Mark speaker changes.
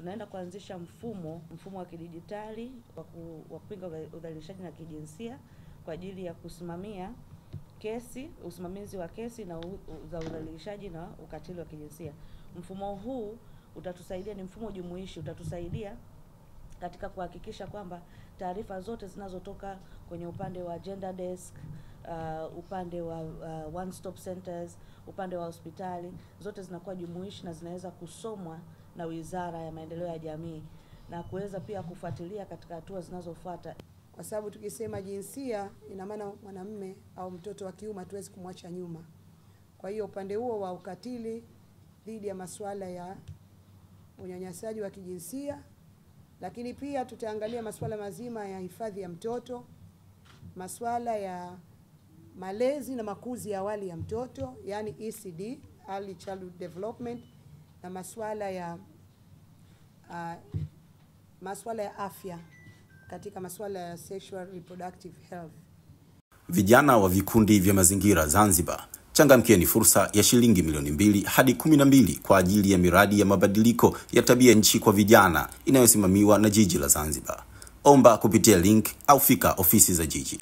Speaker 1: tunaenda kuanzisha mfumo wa kidijitali wa kupinga udhalilishaji na kijinsia kwa ajili ya kusimamia usimamizi wa kesi na za udhalilishaji na ukatili wa kijinsia. Mfumo huu utatusaidia, ni mfumo jumuishi, utatusaidia katika kuhakikisha kwamba taarifa zote zinazotoka kwenye upande wa gender desk, upande wa one stop centers, upande wa hospitali, zote zinakuwa jumuishi na zinaweza kusomwa na Wizara ya Maendeleo ya Jamii na kuweza pia kufuatilia katika hatua zinazofuata.
Speaker 2: Kwa sababu tukisema jinsia, ina maana mwanamume au mtoto wa kiume hatuwezi kumwacha nyuma. Kwa hiyo upande huo wa ukatili dhidi ya masuala ya unyanyasaji wa kijinsia, lakini pia tutaangalia masuala mazima ya hifadhi ya mtoto, masuala ya malezi na makuzi ya awali ya mtoto, yani ECD, Early Childhood Development, na masuala ya afya katika masuala ya sexual reproductive health.
Speaker 3: Vijana wa vikundi vya mazingira Zanzibar, changamkieni fursa ya shilingi milioni 2 hadi 12 kwa ajili ya miradi ya mabadiliko ya tabia nchi kwa vijana inayosimamiwa na jiji la Zanzibar. Omba kupitia link au fika ofisi za jiji.